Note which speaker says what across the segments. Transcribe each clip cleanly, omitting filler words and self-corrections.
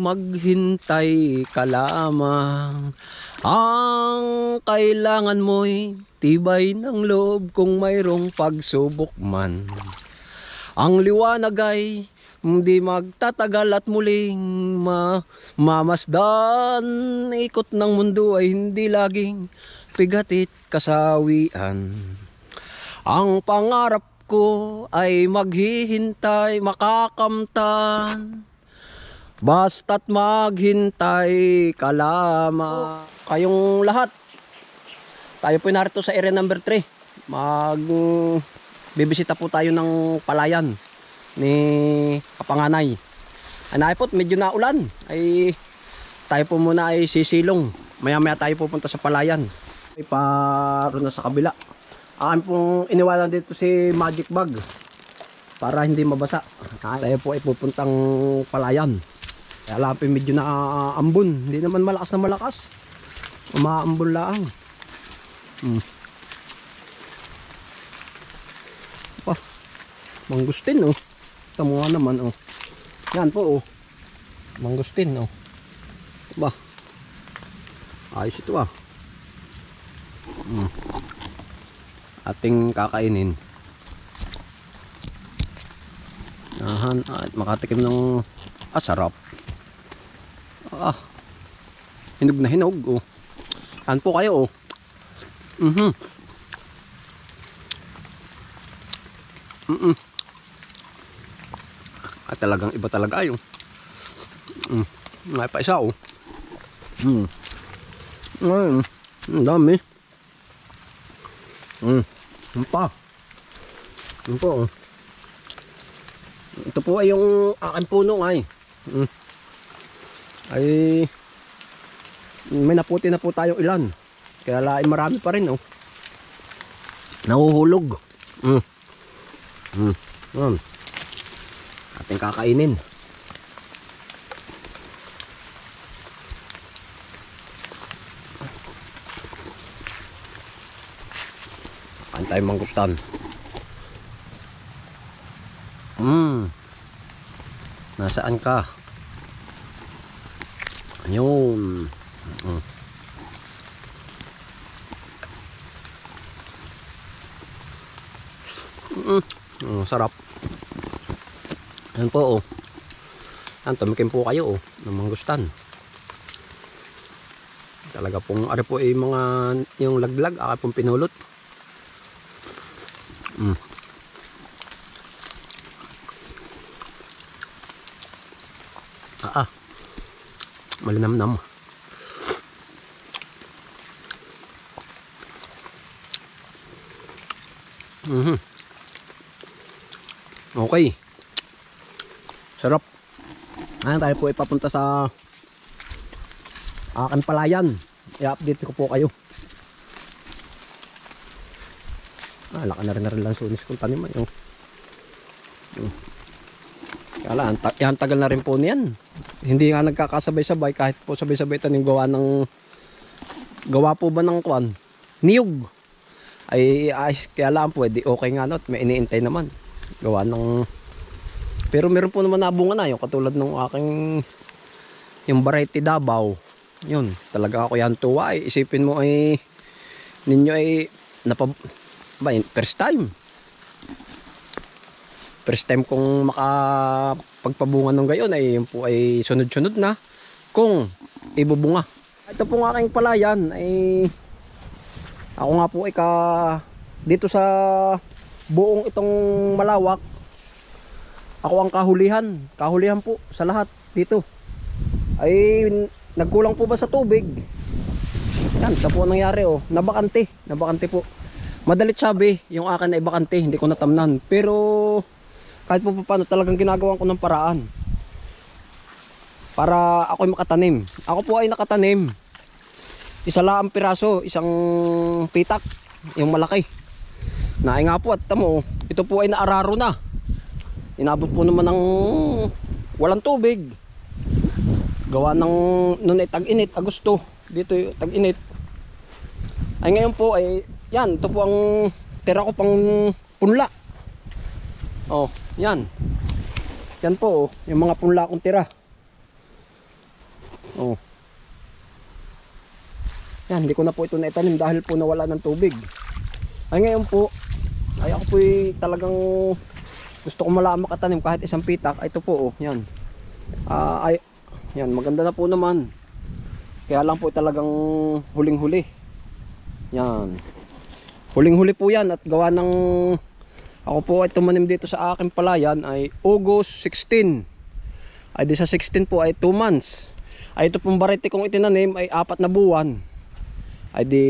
Speaker 1: Maghintay ka lamang, ang kailangan mo'y tibay ng loob kung mayroong pagsubok man. Ang liwanag ay hindi magtatagal at muling mamasdan. Ikot ng mundo ay hindi laging pigatit kasawian. Ang pangarap ko ay maghihintay, makakamtan, basta't maghintay ka lamang. Kayong lahat, tayo po narito sa area number 3. Bibisita po tayo ng palayan ni Kapanganay. Anay po, medyo naulan. Ay tayo po muna ay sisilong. Maya-maya tayo pupunta sa palayan. Ay paro na sa kabila. Akin pong iniwanan dito si magic bag para hindi mabasa. Tayo po ay pupuntang palayan. Kaya lang po medyo na ambon. Hindi naman malakas na malakas. Umaambon lang. Pa, mangustin oh. Tamo nga naman oh. Yan po oh. Mangustin oh. Ba. Ayos ito ah. Ating kakainin. Ahan, at makatikim ng sarap. Hinog na hinog oh. Yan po kayo oh. At talagang iba talaga yung may pa isa oh. Ang dami. Ano pa? Ano po oh. Ito po ay yung aking puno ay. Ay may naputi na po tayong ilan. Kaya lain marami pa rin oh. Nahuhulog. Ating kakainin. Antay manggutan. Nasaan ka? Ayun. Sarap. Yan po oh. Yan, tumikim po kayo oh, ng mangustan. Talaga pong ari po ay mga yung laglag aka pong pinulot. Malinamnam. Okay. Sarap. Ayan, tayo po ipapunta sa aking palayan. I-update ko po kayo. Laka na rin lang sunis kung tanim ay. Kala, yan tagal na rin po niyan. Hindi nga nagkakasabay-sabay kahit po sabay-sabay tanim gawa po ba ng kwan? Niyog. Ay kaya lang pwede okay nga no, may iniintay naman. Gawa ng pero meron po naman nabunga na yung katulad ng aking yung variety Davao. Yun, talaga ako yan tuwa ay isipin mo ay ninyo ay first time. First time kong makapagpabunga ng gayon ay yun po ay sunod-sunod na kung ibubunga. Ito pong aking palayan ay ako nga po ay dito sa buong itong malawak ako ang kahulihan po sa lahat dito ay nagkulang po ba sa tubig. Yan, ito po nangyari oh, nabakante po. Madalit sabi yung akin ay bakante, hindi ko natamnan pero kahit po paano talagang ginagawa ko ng paraan para ako'y makatanim. Ako po ay nakatanim isa lang piraso, isang pitak yung malaki na nga po at tamo ito po ay naararo na. Inabot po naman ng walang tubig gawa ng noon ay tag-init, Agosto dito tag-init. Ay ngayon po ay yan, ito po ang tira ko pang punla. Oh, yan. Yan po oh, yung mga punla kong tira. Oh. Yan, hindi ko na po ito naitanim dahil po nawala ng tubig. Ay ngayon po, ay ako po talagang gusto ko makatanim kahit isang pitak. Ay, ito po, oh, yan. Ay, yan, maganda na po naman. Kaya lang po talagang huling-huli. Yan. Huling-huli po yan at gawa ng ako po ay tumanim dito sa aking palayan ay August 16. Ay di sa 16 po ay 2 months. Ay ito pong variety kong itinanim ay 4 na buwan. Ay di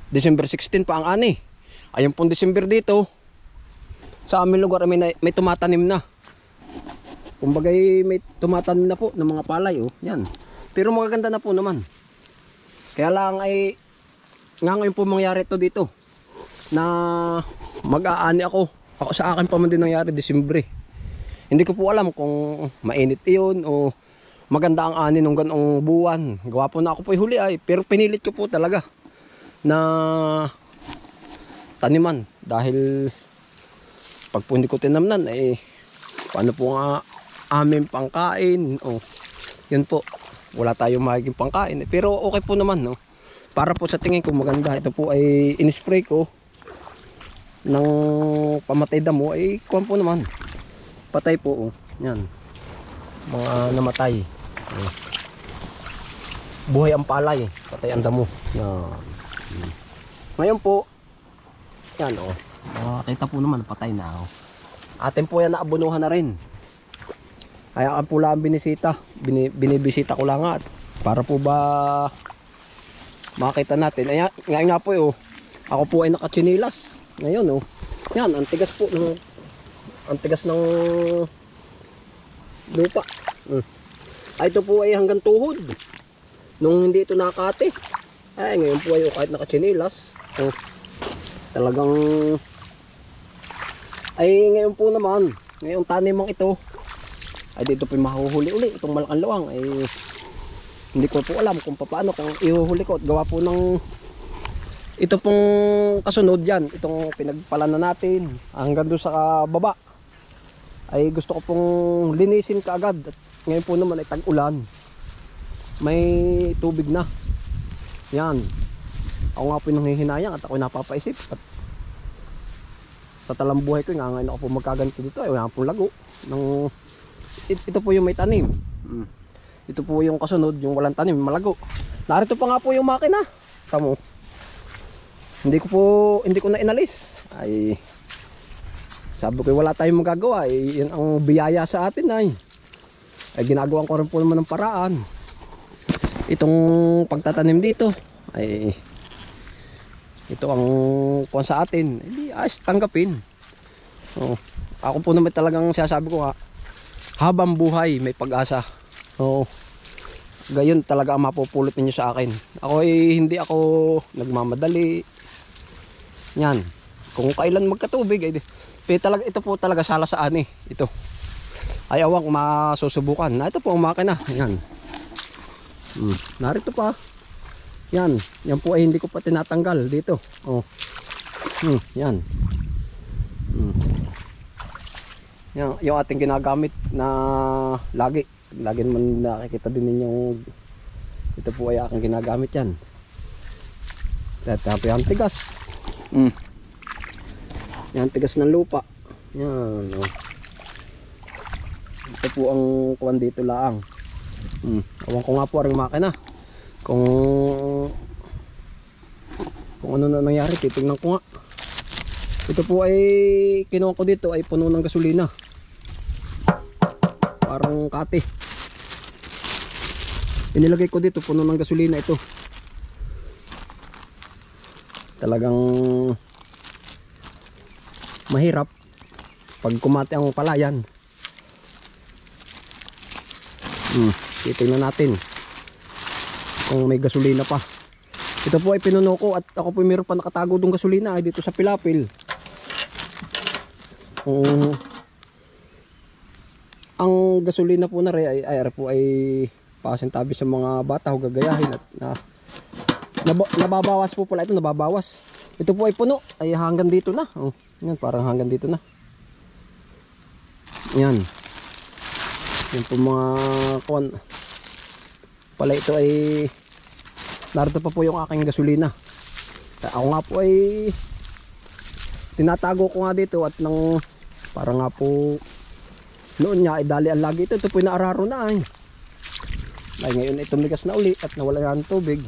Speaker 1: December 16 pa ang ani. Ayun pong December dito sa aming lugar may tumatanim na. Kumbaga may tumatanim na po ng mga palay, oh. Yan. Pero magaganda na po naman. Kaya lang ay ngayon po mangyari ito dito na mag-aani ako sa akin pa man din nangyari Disyembre. Hindi ko po alam kung mainit iyon o maganda ang ani ng ganong buwan. Gawa po na ako po huli ay, pero pinilit ko po talaga na taniman dahil pag po hindi ko tinamnan eh paano po nga aming pangkain, oh, yun po, wala tayong magiging pangkain pero okay po naman, no? Para po sa tingin ko maganda. Ito po ay in-spray ko ng pamatay damo ay kuwan po naman patay po, oh. Yan mga namatay, oh. Buhay ang palay, patay ang damo. Yan. Ngayon po yan, oh. Kita po naman patay na, oh. Atin po yan naabunuhan na rin. Kaya ka po lang binibisita ko lang at para po ba makita natin. Ay, ngayon nga po, oh, ako po ay nakatsinilas ngayon, oh. Yan, ang tigas po ng lupa. Ay, ito po ay hanggang tuhod nung hindi ito nakati. Ay ngayon po ay, oh, kahit nakatsinilas, oh, talagang ay ngayon po naman ngayong tanimang ito ay dito po mahuhuli uli itong malaking luwang. Ay hindi ko po alam kung paano kung ihuhuli ko at gawa po ng ito pong kasunod yan, itong pinagpalan na natin hanggang doon sa baba ay gusto ko pong linisin kaagad. At ngayon po naman ay tag-ulan, may tubig na. Yan, ako nga po nanghihinayang at ako napapaisip at sa talambuhay ko nga ngayon ako po magkaganito dito ay wala pong lago ng, ito po yung may tanim. Ito po yung kasunod, yung walang tanim, malago. Narito pa nga po yung makina. Tamo. Hindi ko na inalis. Ay sabi ko wala tayong magagawa. Ay yun ang biyaya sa atin ay ginagawan ko rin po naman ng paraan. Itong pagtatanim dito ay ito ang kuwan sa atin. Hindi ayos tanggapin. Oh, ako po naman talagang sinasabi ko nga habang buhay may pag-asa. Oo. Gayon talaga ang mapupulot ninyo sa akin. Ako ay hindi ako nagmamadali. Yan. Kung kailan magkatubig ay talaga ito po talaga sala sa ani. Ito. Ay awang masusubukan. Na ito po ang makina. Yan. Narito pa. Yan. Yan po ay hindi ko pa tinatanggal dito. Oh. Yan. Yan yung ating ginagamit na lagi naman nakikita din ninyo. Ito po ay aking ginagamit yan. Tapos yung tigas. Yan tigas ng lupa. Yan, oh. Ito po ang kuwan dito lang. Awan ko nga po ang makina kung ano na nangyari. Titingnan ko nga. Ito po ay kinuha ko dito ay puno ng gasolina. Parang kate. Inilagay ko dito puno ng gasolina ito. Talagang mahirap pag kumate ang palayan. Titingnan natin kung may gasolina pa. Ito po ay pinuno ko at ako po mayroon pa nakatago dong gasolina ay dito sa pilapil. Ang gasolina po na rin ay po ay pasintabi sa mga bata o gagayahin at nababawas po pala ito, nababawas. Ito po ay puno ay hanggang dito na. Oh, yan, parang hanggang dito na. Yan. Yan po mga kuwan. pala ito ay narito pa po yung aking gasolina. Ako nga po ay tinatago ko nga dito at nang para nga po noon niya ay dali ang lagi ito. Ito po inaararo na ay. Ay ngayon ay tumigas na uli at nawala na ng tubig.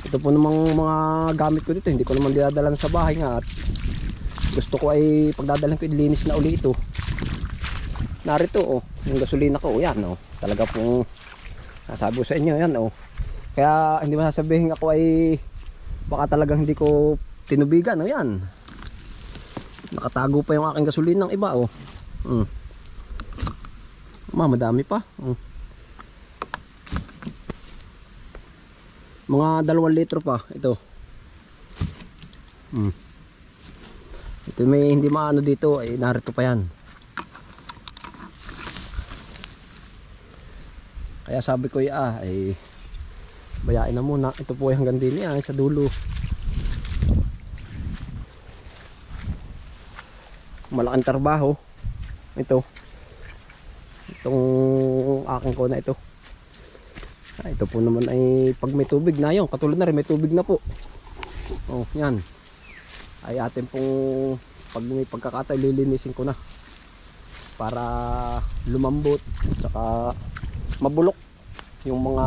Speaker 1: Ito po namang mga gamit ko dito, hindi ko naman dinadalan sa bahay nga at gusto ko ay pagdadalan ko ilinis na uli ito. Narito oh, yung gasolina ko, yan oh. Talaga pong nasabi ko sa inyo yan oh. Kaya hindi masasabihin ako ay baka talagang hindi ko tinubigan oh, yan. Nakatago pa yung aking gasolina ng iba oh. Madami pa. Mga 2 litro pa ito. Ito may hindi maano dito ay narito pa yan. Kaya sabi ko ay bayain na muna. Ito po ay hanggang din yan sa dulo. Malaking trabaho ito. Itong aking ko na ito. Ito po naman ay pag may tubig na yun. Katulad na rin may tubig na po. Oh, yan. Ay atin pong pag may pagkakataon lilinisin ko na. Para lumambot. Saka mabulok yung mga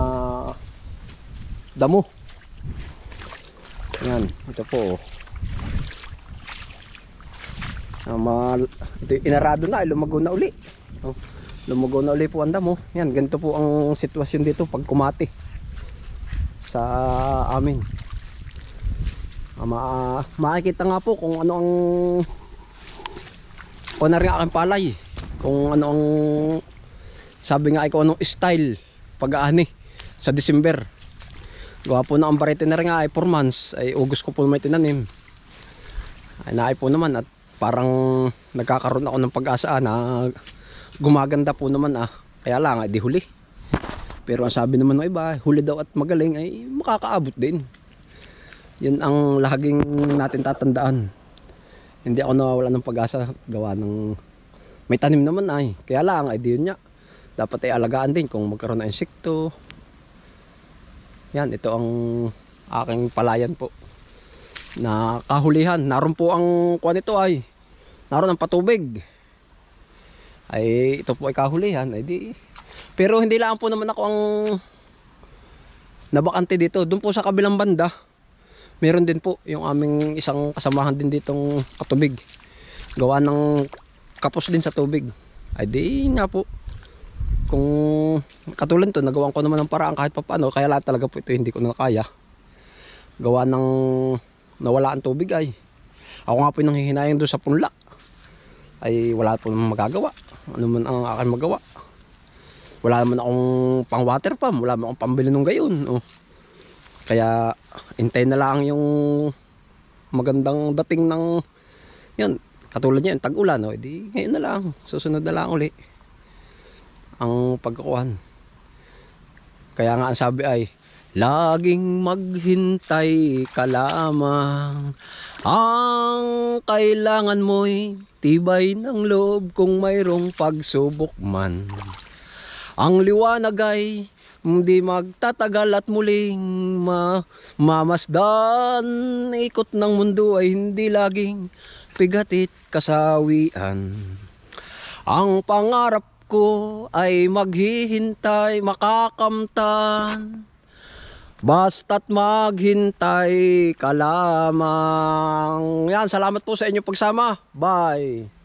Speaker 1: damo. Yan. Ito po. Ito inarado na. Lumago na uli. Oh. Lumugaw na ulit po ang damo. Yan, ganito po ang sitwasyon dito pag kumati sa amin. Makikita nga po kung ano ang na rin aking palay. Kung ano ang sabi nga ay kung anong style pag-aani sa December. Gawa po na ang barete na rin nga ay 4 months. Ay August ko po may tinanim. Ay naay po naman at parang nagkakaroon ako ng pag-asa na gumaganda po naman kaya lang di huli. Pero ang sabi naman ng iba, huli daw at magaling ay makakaabot din. Yan ang laging natin tatandaan. Hindi ako nawawala ng pag-asa gawa ng may tanim naman ay. Kaya lang ay di yun niya. Dapat ay alagaan din kung magkaroon ng insekto. Yan, ito ang aking palayan po na kahulihan. Naroon po ang kuwan nito ay naroon ang patubig. Ay ito po ay kahulihan ay di. Pero hindi lang po naman ako ang nabakante dito. Doon po sa kabilang banda meron din po yung aming isang kasamahan din ditong katubig. Gawa ng kapos din sa tubig. Ay di nga po. Kung katulad to nagawan ko naman ng paraan kahit papaano. Kaya lahat talaga po ito hindi ko na kaya. Gawa ng nawala ang tubig ay. Ako nga po yung nanghihinayang doon sa punla. Ay wala po naman magagawa. Ano man ang aking magawa. Wala naman akong pang water pump. Wala naman akong pambili ng gayon. Oh. Kaya hintay na lang yung magandang dating ng yan. Katulad niya yung tag-ulan. Oh. Di, ngayon na lang. Susunod na lang uli. Ang pagkakuhan. Kaya nga ang sabi ay laging maghintay ka lamang. Ang kailangan mo'y tibay ng loob kung mayroong pagsubok man. Ang liwanag ay hindi magtatagal at muling mamasdan. Ikot ng mundo ay hindi laging pigatit kasawian. Ang pangarap ko ay maghihintay makakamtan. Basta't maghintay ka lamang. Yan, salamat po sa inyong pagsama. Bye.